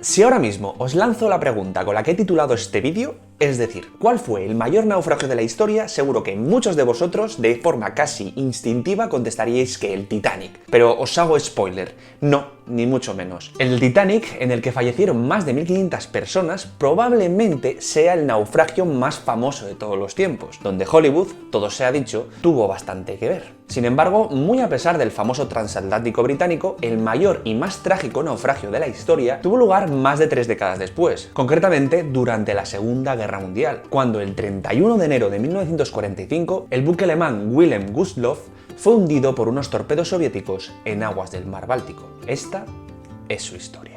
Si ahora mismo os lanzo la pregunta con la que he titulado este vídeo, es decir, ¿cuál fue el mayor naufragio de la historia?, seguro que muchos de vosotros, de forma casi instintiva, contestaríais que el Titanic. Pero os hago spoiler, no, ni mucho menos. El Titanic, en el que fallecieron más de 1500 personas, probablemente sea el naufragio más famoso de todos los tiempos, donde Hollywood, todo se ha dicho, tuvo bastante que ver. Sin embargo, muy a pesar del famoso transatlántico británico, el mayor y más trágico naufragio de la historia tuvo lugar más de 3 décadas después, concretamente durante la Segunda Guerra Mundial, cuando el 31 de enero de 1945 el buque alemán Wilhelm Gustloff fue hundido por unos torpedos soviéticos en aguas del mar Báltico. Esta es su historia.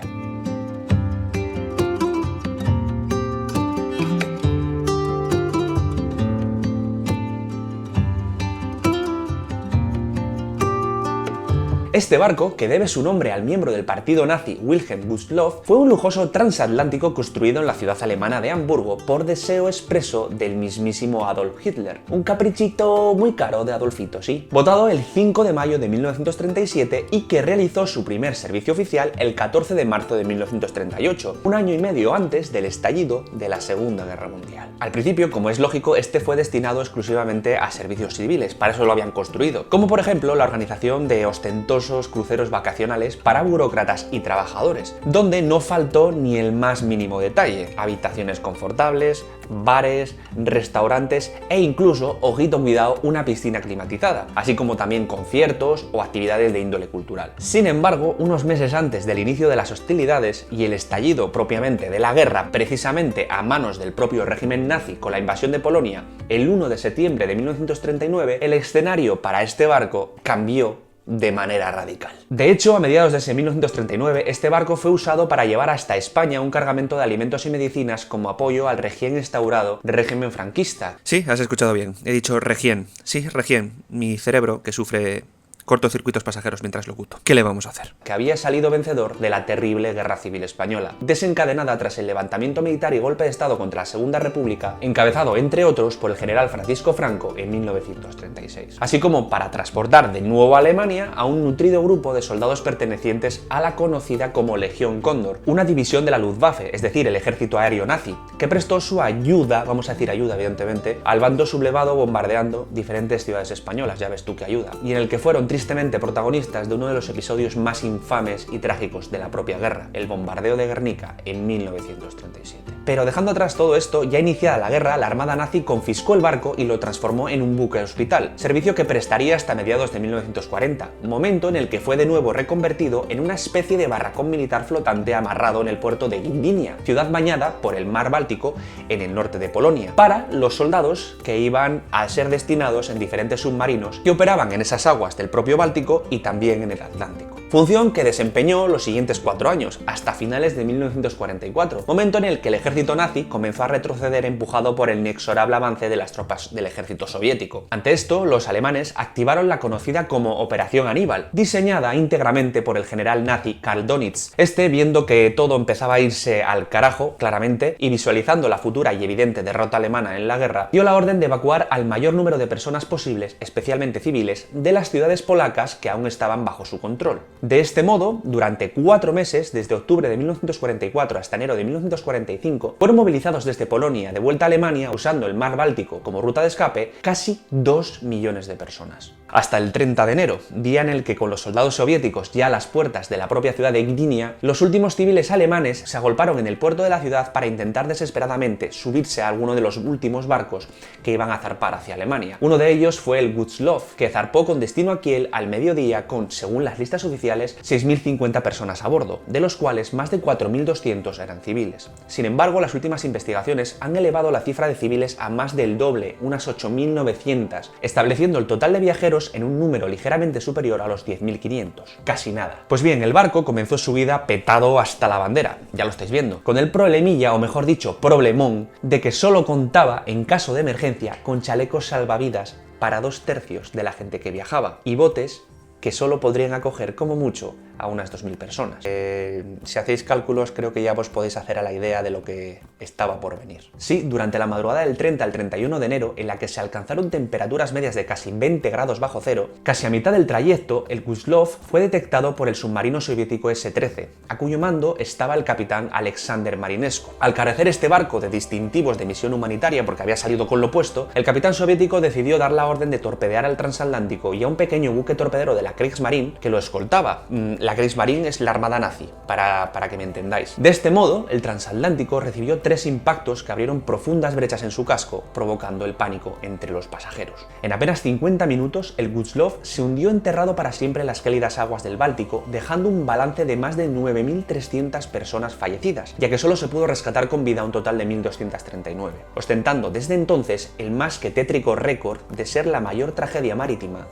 Este barco, que debe su nombre al miembro del partido nazi Wilhelm Gustloff, fue un lujoso transatlántico construido en la ciudad alemana de Hamburgo por deseo expreso del mismísimo Adolf Hitler. Un caprichito muy caro de Adolfito, sí. Votado el 5 de mayo de 1937 y que realizó su primer servicio oficial el 14 de marzo de 1938, un año y medio antes del estallido de la Segunda Guerra Mundial. Al principio, como es lógico, este fue destinado exclusivamente a servicios civiles, para eso lo habían construido, como por ejemplo la organización de ostentosos cruceros vacacionales para burócratas y trabajadores, donde no faltó ni el más mínimo detalle: habitaciones confortables, bares, restaurantes e incluso, ojito cuidado, una piscina climatizada, así como también conciertos o actividades de índole cultural. Sin embargo, unos meses antes del inicio de las hostilidades y el estallido propiamente de la guerra, precisamente a manos del propio régimen nazi con la invasión de Polonia el 1 de septiembre de 1939, el escenario para este barco cambió de manera radical. De hecho, a mediados de ese 1939, este barco fue usado para llevar hasta España un cargamento de alimentos y medicinas como apoyo al recién instaurado régimen franquista. Sí, has escuchado bien. He dicho recién. Sí, recién. Mi cerebro, que sufre cortocircuitos pasajeros mientras locuto. ¿Qué le vamos a hacer? Que había salido vencedor de la terrible Guerra Civil Española, desencadenada tras el levantamiento militar y golpe de Estado contra la Segunda República, encabezado entre otros por el general Francisco Franco en 1936. Así como para transportar de nuevo a Alemania a un nutrido grupo de soldados pertenecientes a la conocida como Legión Cóndor, una división de la Luftwaffe, es decir, el ejército aéreo nazi, que prestó su ayuda, vamos a decir ayuda evidentemente, al bando sublevado bombardeando diferentes ciudades españolas, ya ves tú que ayuda, y en el que fueron tristemente protagonistas de uno de los episodios más infames y trágicos de la propia guerra, el bombardeo de Guernica en 1937. Pero dejando atrás todo esto, ya iniciada la guerra, la Armada nazi confiscó el barco y lo transformó en un buque hospital, servicio que prestaría hasta mediados de 1940, momento en el que fue de nuevo reconvertido en una especie de barracón militar flotante amarrado en el puerto de Gdynia, ciudad bañada por el mar Báltico en el norte de Polonia, para los soldados que iban a ser destinados en diferentes submarinos que operaban en esas aguas del propio Báltico y también en el Atlántico. Función que desempeñó los siguientes 4 años, hasta finales de 1944, momento en el que el ejército nazi comenzó a retroceder empujado por el inexorable avance de las tropas del ejército soviético. Ante esto, los alemanes activaron la conocida como Operación Aníbal, diseñada íntegramente por el general nazi Karl Dönitz. Este, viendo que todo empezaba a irse al carajo, claramente, y visualizando la futura y evidente derrota alemana en la guerra, dio la orden de evacuar al mayor número de personas posibles, especialmente civiles, de las ciudades polacas que aún estaban bajo su control. De este modo, durante 4 meses, desde octubre de 1944 hasta enero de 1945, fueron movilizados desde Polonia de vuelta a Alemania, usando el mar Báltico como ruta de escape, casi 2 millones de personas. Hasta el 30 de enero, día en el que con los soldados soviéticos ya a las puertas de la propia ciudad de Gdynia, los últimos civiles alemanes se agolparon en el puerto de la ciudad para intentar desesperadamente subirse a alguno de los últimos barcos que iban a zarpar hacia Alemania. Uno de ellos fue el Gustloff, que zarpó con destino a Kiel al mediodía con, según las listas oficiales, 6.050 personas a bordo, de los cuales más de 4.200 eran civiles. Sin embargo, las últimas investigaciones han elevado la cifra de civiles a más del doble, unas 8.900, estableciendo el total de viajeros en un número ligeramente superior a los 10.500. Casi nada. Pues bien, el barco comenzó su vida petado hasta la bandera, ya lo estáis viendo, con el problemilla, o mejor dicho, problemón, de que solo contaba, en caso de emergencia, con chalecos salvavidas para 2/3 de la gente que viajaba, y botes que solo podrían acoger como mucho a unas 2000 personas. Si hacéis cálculos, creo que ya os podéis hacer a la idea de lo que estaba por venir. Sí, durante la madrugada del 30 al 31 de enero, en la que se alcanzaron temperaturas medias de casi 20 grados bajo cero, casi a mitad del trayecto, el Gustloff fue detectado por el submarino soviético S-13, a cuyo mando estaba el capitán Alexander Marinescu. Al carecer este barco de distintivos de misión humanitaria porque había salido con lo puesto, el capitán soviético decidió dar la orden de torpedear al transatlántico y a un pequeño buque torpedero de la Kriegsmarine que lo escoltaba. La Kriegsmarine es la armada nazi, para que me entendáis. De este modo, el transatlántico recibió 3 impactos que abrieron profundas brechas en su casco, provocando el pánico entre los pasajeros. En apenas 50 minutos, el Gustloff se hundió enterrado para siempre en las gélidas aguas del Báltico, dejando un balance de más de 9.300 personas fallecidas, ya que solo se pudo rescatar con vida un total de 1.239, ostentando desde entonces el más que tétrico récord de ser la mayor tragedia marítima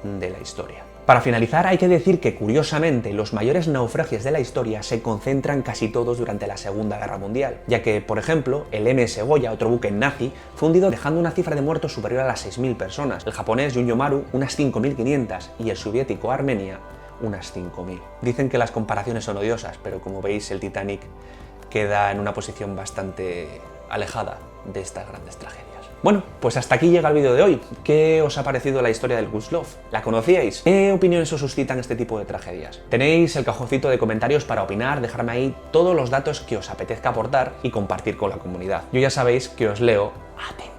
de la historia. Para finalizar, hay que decir que, curiosamente, los mayores naufragios de la historia se concentran casi todos durante la Segunda Guerra Mundial, ya que, por ejemplo, el MS Goya, otro buque nazi, fue hundido dejando una cifra de muertos superior a las 6.000 personas, el japonés Junyomaru unas 5.500 y el soviético Armenia unas 5.000. Dicen que las comparaciones son odiosas, pero como veis, el Titanic queda en una posición bastante alejada de estas grandes tragedias. Bueno, pues hasta aquí llega el vídeo de hoy. ¿Qué os ha parecido la historia del Gustloff? ¿La conocíais? ¿Qué opiniones os suscitan este tipo de tragedias? Tenéis el cajoncito de comentarios para opinar, dejarme ahí todos los datos que os apetezca aportar y compartir con la comunidad. Yo ya sabéis que os leo atentamente.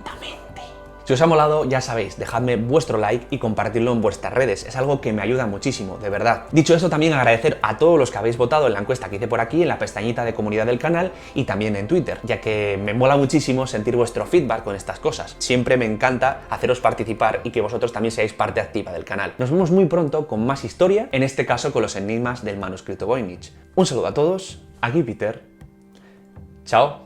Si os ha molado, ya sabéis, dejadme vuestro like y compartirlo en vuestras redes, es algo que me ayuda muchísimo, de verdad. Dicho esto, también agradecer a todos los que habéis votado en la encuesta que hice por aquí, en la pestañita de comunidad del canal y también en Twitter, ya que me mola muchísimo sentir vuestro feedback con estas cosas. Siempre me encanta haceros participar y que vosotros también seáis parte activa del canal. Nos vemos muy pronto con más historia, en este caso con los enigmas del manuscrito Voynich. Un saludo a todos, aquí Peter. Chao.